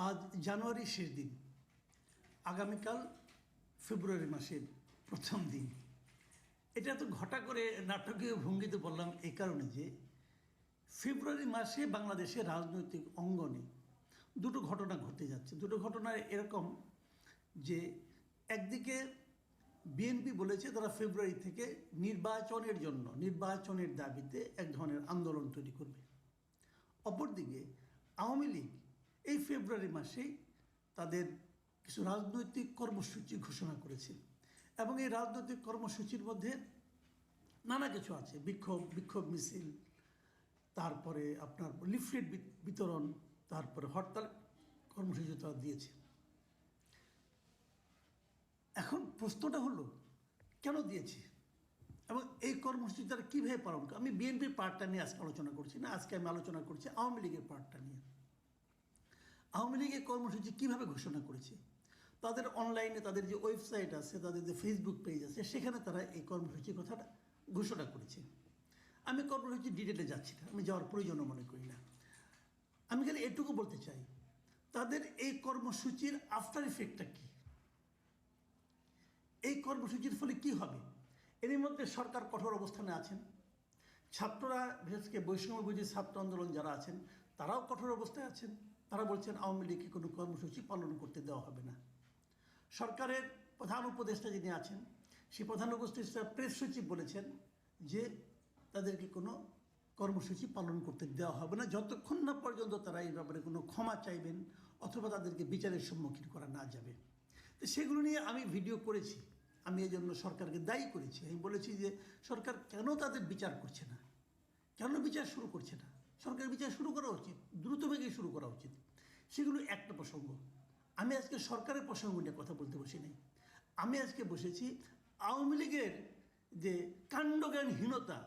আজ জানুয়ারির শেষ দিন, আগামীকাল ফেব্রুয়ারি মাসের প্রথম দিন। এটা তো ঘটা করে নাটকীয় ভঙ্গিতে বললাম এই কারণে যে ফেব্রুয়ারি মাসে বাংলাদেশের রাজনৈতিক অঙ্গনে দুটো ঘটনা ঘটতে যাচ্ছে। দুটো ঘটনা এরকম যে একদিকে বিএনপি বলেছে তারা ফেব্রুয়ারি থেকে নির্বাচনের দাবিতে এক ধরনের আন্দোলন তৈরি করবে। অপরদিকে আওয়ামী লীগ এই ফেব্রুয়ারি মাসেই তাদের কিছু রাজনৈতিক কর্মসূচি ঘোষণা করেছে এবং এই রাজনৈতিক কর্মসূচির মধ্যে নানা কিছু আছে, বিক্ষোভ মিছিল, তারপরে আপনার লিফলেট বিতরণ, তারপরে হরতাল কর্মসূচি তারা দিয়েছে। এখন প্রশ্নটা হলো কেন দিয়েছে এবং এই কর্মসূচি তারা কীভাবে পালন করে। আমি বিএনপির পার্টটা নিয়ে আজকে আলোচনা করছি না, আজকে আমি আলোচনা করছি আওয়ামী লীগের পার্টটা নিয়ে। আওয়ামী লীগের কর্মসূচি কীভাবে ঘোষণা করেছে, তাদের অনলাইনে তাদের যে ওয়েবসাইট আছে, তাদের যে ফেসবুক পেজ আছে, সেখানে তারা এই কর্মসূচির কথাটা ঘোষণা করেছে। আমি কর্মসূচির ডিটেলে যাচ্ছি না, আমি যাওয়ার প্রয়োজনও মনে করি না। আমি খালি এটুকু বলতে চাই তাদের এই কর্মসূচির আফটার ইফেক্টটা কী, এই কর্মসূচির ফলে কি হবে। এর মধ্যে সরকার কঠোর অবস্থানে আছেন, ছাত্ররা বিশেষ করে বৈষম্যবিরোধী ছাত্র আন্দোলন যারা আছেন তারাও কঠোর অবস্থায় আছেন। তারা বলছেন আওয়ামী লীগকে কোনো কর্মসূচি পালন করতে দেওয়া হবে না। সরকারের প্রধান উপদেষ্টা যিনি আছেন, সেই প্রধান উপদেষ্টা প্রেস সচিব বলেছেন যে তাদেরকে কোনো কর্মসূচি পালন করতে দেওয়া হবে না যতক্ষণ না পর্যন্ত তারা এই ব্যাপারে কোনো ক্ষমা চাইবেন অথবা তাদেরকে বিচারের সম্মুখীন করা না যাবে। তো সেগুলো নিয়ে আমি ভিডিও করেছি, আমি এই জন্য সরকারকে দায়ী করেছি। আমি বলেছি যে সরকার কেন তাদের বিচার করছে না, কেন বিচার শুরু করছে না। সরকারের বিচার শুরু করা উচিত, দ্রুতবেগে শুরু করা উচিত। সেগুলো একটা প্রসঙ্গ। আমি আজকে সরকারের প্রসঙ্গ নিয়ে কথা বলতে বসি নাই, আমি আজকে বসেছি আওয়ামী লীগের যে কাণ্ডজ্ঞানহীনতা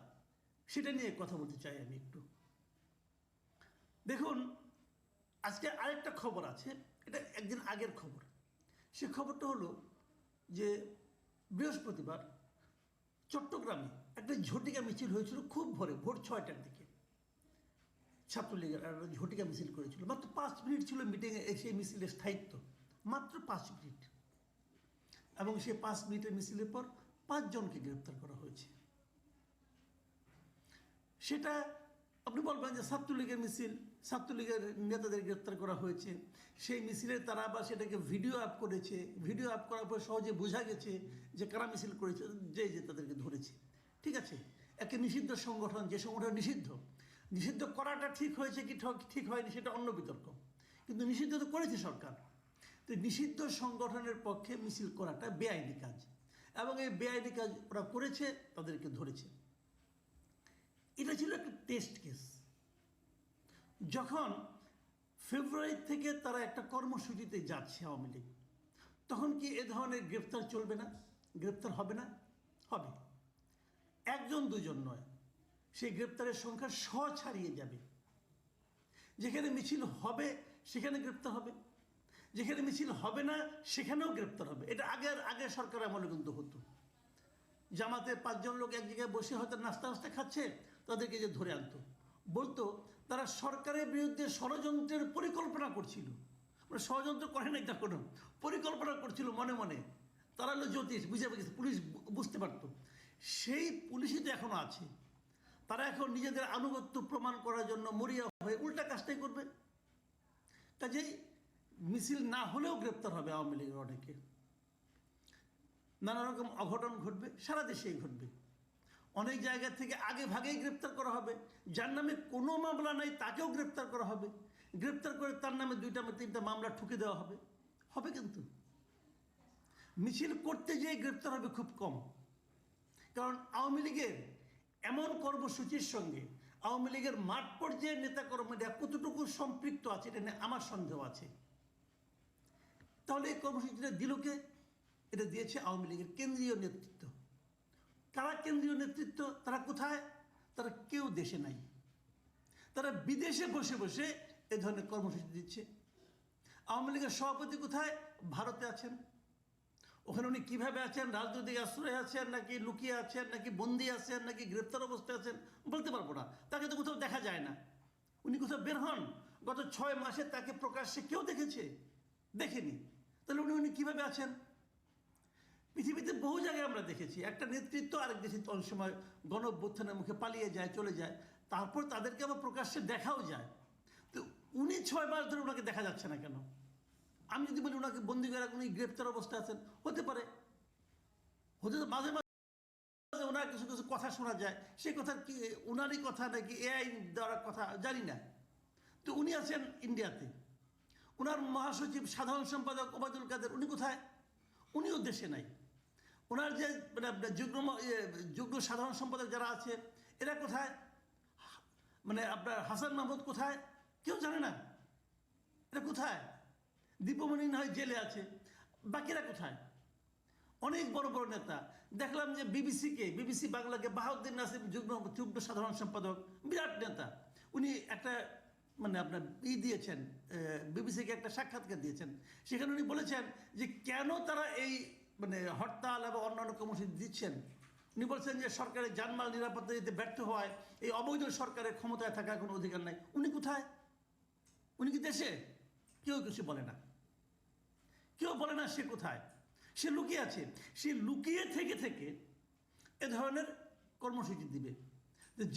সেটা নিয়ে কথা বলতে চাই আমি একটু। দেখুন, আজকে আরেকটা খবর আছে, এটা একদিন আগের খবর। সে খবরটা হলো যে বৃহস্পতিবার চট্টগ্রামে একটা ঝটিকা মিছিল হয়েছিল খুব ভোর 6টার দিকে। ছাত্রলীগের ঝটিকা মিছিল করেছিল, মাত্র 5 মিনিট ছিল মিটিংয়ে, সেই মিছিলের স্থায়িত্ব মাত্র 5 মিনিট, এবং সেই 5 মিনিটের মিছিলের পর 5 জনকে গ্রেপ্তার করা হয়েছে। সেটা আপনি বলবেন যে ছাত্রলীগের মিছিল, ছাত্রলীগের নেতাদের গ্রেপ্তার করা হয়েছে, সেই মিছিলের তারা আবার সেটাকে ভিডিও আপ করেছে, ভিডিও আপ করার পর সহজে বোঝা গেছে যে কারা মিছিল করেছে, যে তাদেরকে ধরেছে। ঠিক আছে, একে নিষিদ্ধ সংগঠন, যে সংগঠন নিষিদ্ধ করাটা ঠিক হয়েছে কি ঠিক হয়নি সেটা অন্য বিতর্ক, কিন্তু নিষিদ্ধ তো করেছে সরকার। তো নিষিদ্ধ সংগঠনের পক্ষে মিছিল করাটা বেআইনি কাজ, এবং এই বেআইনি কাজ ওরা করেছে, তাদেরকে ধরেছে। এটা ছিল একটা টেস্ট কেস। যখন ফেব্রুয়ারি থেকে তারা একটা কর্মসূচিতে যাচ্ছে আওয়ামী লীগ, তখন কি এ ধরনের গ্রেপ্তার চলবে না, গ্রেপ্তার হবে না? হবে। 1-2 নয়, সেই গ্রেপ্তারের সংখ্যা 100 ছাড়িয়ে যাবে। যেখানে মিছিল হবে সেখানে গ্রেপ্তার হবে, যেখানে মিছিল হবে না সেখানেও গ্রেপ্তার হবে। এটা আগের সরকার আমলে কিন্তু হতো। জামাতে 5 জন লোক এক জায়গায় বসে হয়তো নাস্তা খাচ্ছে, তাদেরকে যে ধরে আনতো, বলতো তারা সরকারের বিরুদ্ধে ষড়যন্ত্রের পরিকল্পনা করছিল। মানে ষড়যন্ত্র করে নাই তা কোনো, পরিকল্পনা করছিল মনে মনে। তারা হলো জ্যোতিষ, বুঝে গেছে, পুলিশ বুঝতে পারতো। সেই পুলিশই তো এখনও আছে। তারা এখন নিজেদের আনুগত্য প্রমাণ করার জন্য মরিয়া হয়ে উল্টা কাজটাই করবে। কাজেই মিছিল না হলেও গ্রেপ্তার হবে আওয়ামী লীগের অনেকে। নানা রকম অঘটন ঘটবে, সারা দেশেই ঘটবে। অনেক জায়গা থেকে আগে ভাগেই গ্রেপ্তার করা হবে, যার নামে কোনো মামলা নাই তাকেও গ্রেপ্তার করা হবে, গ্রেপ্তার করে তার নামে 2-3টা মামলা ঠুকে দেওয়া হবে। কিন্তু মিছিল করতে যেয়ে গ্রেপ্তার হবে খুব কম। কারণ আওয়ামী লীগের এমন কর্মসূচির সঙ্গে আওয়ামী লীগের মাঠ পর্যায়ের নেতাকর্মীরা কতটুকু সম্পৃক্ত আছে এটা নিয়ে আমার সন্দেহ আছে। তাহলে এই কর্মসূচিটা দিল কে? এটা দিয়েছে আওয়ামী লীগের কেন্দ্রীয় নেতৃত্ব। কারা কেন্দ্রীয় নেতৃত্ব? তারা কোথায়? তারা কেউ দেশে নাই, তারা বিদেশে বসে বসে এ ধরনের কর্মসূচি দিচ্ছে। আওয়ামী লীগের সভাপতি কোথায়? ভারতে আছেন। ওখানে উনি কীভাবে আছেন, রাজনৈতিক আশ্রয়ে আছেন নাকি লুকিয়ে আছেন নাকি বন্দি আছেন নাকি গ্রেপ্তার অবস্থায় আছেন বলতে পারবো না, তাকে তো কোথাও দেখা যায় না। উনি কোথাও বের হন, গত 6 মাসে তাকে প্রকাশ্যে কেউ দেখেছে? দেখেনি। তাহলে উনি কিভাবে আছেন? পৃথিবীতে বহু জায়গায় আমরা দেখেছি একটা নেতৃত্ব আরেক দেশে অনেক সময় গণ-অভ্যুত্থানের মুখে পালিয়ে যায়, চলে যায়, তারপর তাদেরকে আবার প্রকাশ্যে দেখাও যায়। তো উনি 6 মাস ধরে ওনাকে দেখা যাচ্ছে না কেন? আমি যদি বলি ওনাকে বন্দি করে উনি গ্রেপ্তার অবস্থায় আছেন, হতে পারে, মাঝে মাঝে ওনার কিছু কিছু কথা শোনা যায়, সেই কথা কি ওনারই কথা নাকি এআই দেওয়ার কথা জানি না। তো উনি আছেন ইন্ডিয়াতে, ওনার মহাসচিব সাধারণ সম্পাদক ওবায়দুল কাদের উনি কোথায়? উনিও দেশে নাই। ওনার যে মানে যুগ্ম সাধারণ সম্পাদক যারা আছে এরা কোথায়? মানে আপনার হাসান মাহমুদ কোথায়? কেউ জানে না এরা কোথায়। দীপমণি না হয় জেলে আছে, বাকিরা কোথায়? অনেক বড় বড় নেতা দেখলাম যে বিবিসি বাংলাকে বাহাউদ্দিন নাসির যুগ্ম সাধারণ সম্পাদক, বিরাট নেতা, উনি একটা মানে আপনার দিয়েছেন, বিবিসিকে একটা সাক্ষাৎকার দিয়েছেন। সেখানে উনি বলেছেন যে কেন তারা এই মানে হরতাল এবং অন্যান্য কর্মসূচি দিচ্ছেন। উনি বলছেন যে সরকারের জানমাল নিরাপত্তা দিতে ব্যর্থ হওয়ায় এই অবৈধ সরকারের ক্ষমতায় থাকার কোনো অধিকার নাই। উনি কোথায়? উনি কি দেশে? কেউ কিছু বলে না, কেউ বলে না সে কোথায়। সে লুকিয়ে আছে। সে লুকিয়ে থেকে থেকে এ ধরনের কর্মসূচি দিবে।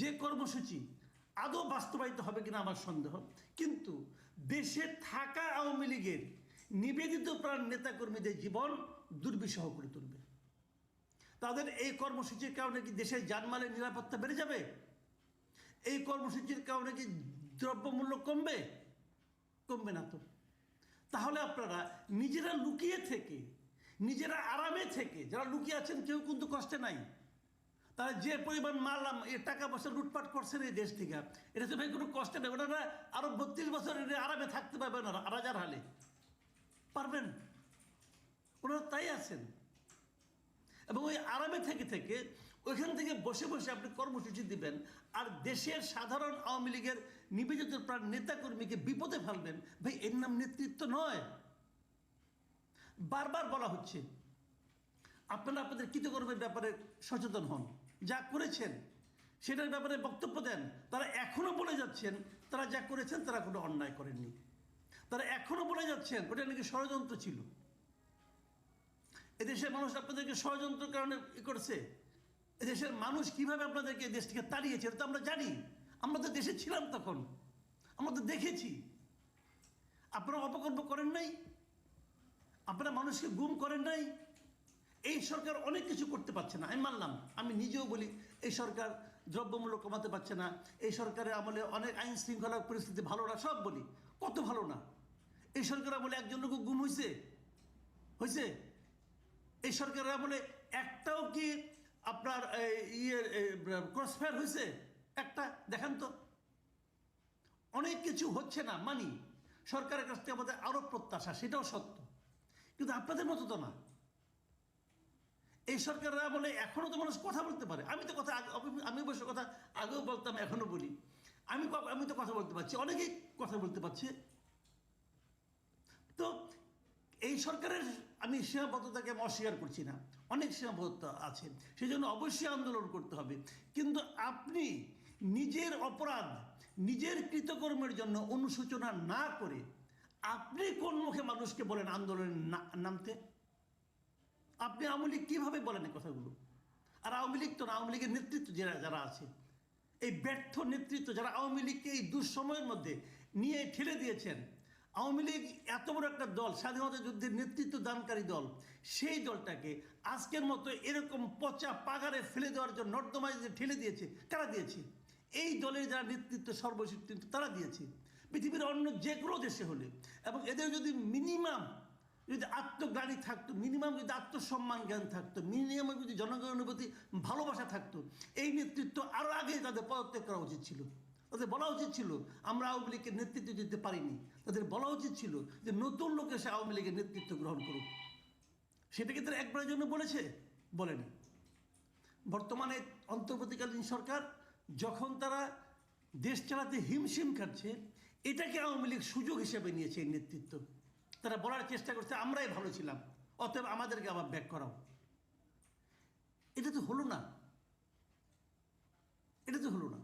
যে কর্মসূচি আদৌ বাস্তবায়িত হবে কিনা আমার সন্দেহ, কিন্তু দেশে থাকা আওয়ামী লীগের নিবেদিত প্রাণ নেতাকর্মীদের জীবন দুর্বিষহ করে তুলবে। তাদের এই কর্মসূচির কারণে কি দেশের জানমালের নিরাপত্তা বেড়ে যাবে? এই কর্মসূচির কারণে কি দ্রব্যমূল্য কমবে? কমবে না তো। তাহলে আপনারা নিজেরা লুকিয়ে থেকে, নিজেরা আরামে থেকে, যারা লুকিয়ে আছেন কেউ কিন্তু কষ্টে নাই, তারা যে পরিমাণ মারলাম এই টাকা পয়সা লুটপাট করছেন এই দেশ থেকে, এটা তো ভাই কোনো কষ্টে নেই। ওনারা আরো 32 বছর আরামে থাকতে পারবেন না রাজার হালে, পারবেন? ওনারা তাই আছেন। এবং ওই আরামে থেকে থেকে ওইখান থেকে বসে বসে আপনি কর্মসূচি দিবেন আর দেশের সাধারণ আওয়ামী লীগের নিবেদিত প্রাণ নেতাকর্মীকে বিপদে ফেলবেন। ভাই এর নাম নেতৃত্ব নয়। বারবার বলা হচ্ছে আপনারা আপনাদের কৃতকর্মের ব্যাপারে সচেতন হন, যা করেছেন সেটার ব্যাপারে বক্তব্য দেন। তারা এখনো বলে যাচ্ছেন তারা যা করেছেন তারা কোনো অন্যায় করেননি। তারা এখনো বলে যাচ্ছেন ওটা নাকি ষড়যন্ত্র ছিল। এদেশের মানুষ আপনাদেরকে ষড়যন্ত্রের কারণে করেছে। এদেশের মানুষ কিভাবে আপনাদেরকে দেশ থেকে তাড়িয়েছে এটা তো আমরা জানি। আমরা তো দেশে ছিলাম তখন, আমরা তো দেখেছি। আপনারা অপকর্ম করেন নাই, আপনারা মানুষকে গুম করেন নাই। এই সরকার অনেক কিছু করতে পারছে না, আমি মানলাম। আমি নিজেও বলি এই সরকার দ্রব্যমূল্য কমাতে পারছে না, এই সরকারের আমলে অনেক আইন শৃঙ্খলার পরিস্থিতি ভালো না, সব বলি কত ভালো না। এই সরকার আমলে একজন লোক গুম হয়েছে? এই সরকারের আমলে একটাও কি আপনার ক্রসফায়ার হয়েছে? একটা দেখান তো। অনেক কিছু হচ্ছে না মানি, সরকারের কাছ থেকে আমাদের আরো প্রত্যাশা, সেটাও সত্য, কিন্তু আপনাদের মতো তো না। এই সরকাররা বলে এখনো তো মানুষ কথা বলতে পারে। আমি অবশ্য কথা আগেও বলতাম, এখনো বলি। আমি তো কথা বলতে পারছি, অনেকেই কথা বলতে পারছে। তো এই সরকারের আমি সীমাবদ্ধতাকে আমি অস্বীকার করছি না, অনেক সীমাবদ্ধতা আছে, সেই জন্য অবশ্যই আন্দোলন করতে হবে। কিন্তু আপনি নিজের অপরাধ, নিজের কৃতকর্মের জন্য অনুশোচনা না করে আপনি কোন মুখে মানুষকে বলেন আন্দোলনে নামতে? আপনি আওয়ামী লীগ কীভাবে বলেন এই কথাগুলো? আর আওয়ামী লীগ তো না, আওয়ামী লীগের নেতৃত্ব যারা আছে, এই ব্যর্থ নেতৃত্ব যারা আওয়ামী লীগকে এই দুঃসময়ের মধ্যে নিয়ে ঠেলে দিয়েছেন। আওয়ামী লীগ এত বড় একটা দল, স্বাধীনতা যুদ্ধের নেতৃত্ব দানকারী দল, সেই দলটাকে আজকের মতো এরকম পচা পাগারে ফেলে দেওয়ার জন্য নর্দমায় যে ঠেলে দিয়েছে, কারা দিয়েছে? এই দলের যারা নেতৃত্ব সর্বশেষ তারা দিয়েছে। পৃথিবীর অন্য যে কোনো দেশে হলে, এবং এদের যদি মিনিমাম যদি আত্মজ্ঞানী থাকতো, মিনিমাম যদি আত্মসম্মান জ্ঞান থাকতো, মিনিমাম যদি জনগণের প্রতি ভালোবাসা থাকতো, এই নেতৃত্ব আরও আগে তাদের পদত্যাগ করা উচিত ছিল। তাদের বলা উচিত ছিল আমরা আওয়ামী লীগের নেতৃত্ব দিতে পারিনি। তাদের বলা উচিত ছিল যে নতুন লোক এসে আওয়ামী লীগের নেতৃত্ব গ্রহণ করুক। সেটাকে তারা একবারের জন্য বলেছে? বলেনি। বর্তমানে অন্তর্বর্তীকালীন সরকার যখন তারা দেশ চালাতে হিমশিম খাচ্ছে, এটাকে আওয়ামী লীগ সুযোগ হিসেবে নিয়েছে এই নেতৃত্ব। তারা বলার চেষ্টা করছে আমরাই ভালো ছিলাম, অতএব আমাদেরকে আবার ব্যাক করাও। এটা তো হলো না, এটা তো হলো না।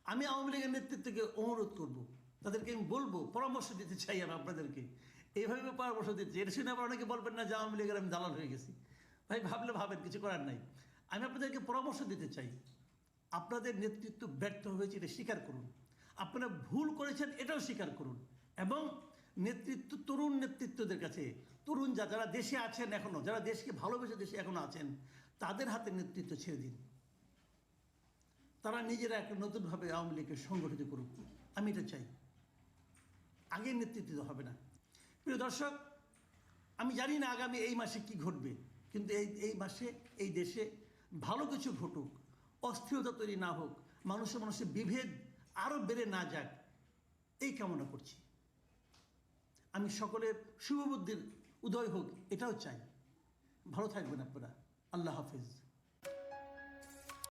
আমি আওয়ামী লীগের নেতৃত্বকে অনুরোধ করব, তাদেরকে আমি বলবো, পরামর্শ দিতে চাই আমি আপনাদেরকে, এইভাবে পরামর্শ দিতে চাই। এটা শুনে আবার অনেকে বলবেন না যে আওয়ামী লীগের আমি দালাল হয়ে গেছি। ভাই ভাবলে ভাবেন, কিছু করার নাই। আমি আপনাদেরকে পরামর্শ দিতে চাই, আপনাদের নেতৃত্ব ব্যর্থ হয়েছে এটা স্বীকার করুন, আপনারা ভুল করেছেন এটাও স্বীকার করুন, এবং নেতৃত্ব, তরুণ নেতৃত্বদের কাছে, তরুণ যারা দেশে আছেন এখনও, যারা দেশকে ভালোবেসে দেশে এখনও আছেন, তাদের হাতে নেতৃত্ব ছেড়ে দিন। তারা নিজেরা একটা নতুনভাবে আওয়ামী লীগকে সংগঠিত করুক, আমি এটা চাই। আগের নেতৃত্ব হবে না। প্রিয় দর্শক, আমি জানি না আগামী এই মাসে কি ঘটবে, কিন্তু এই মাসে এই দেশে ভালো কিছু ঘটুক, অস্থিরতা তৈরি না হোক, মানুষে বিভেদ আরও বেড়ে না যাক, এই কামনা করছি। আমি সকলের শুভবুদ্ধির উদয় হোক এটাও চাই। ভালো থাকবেন আপনারা। আল্লাহ হাফিজ।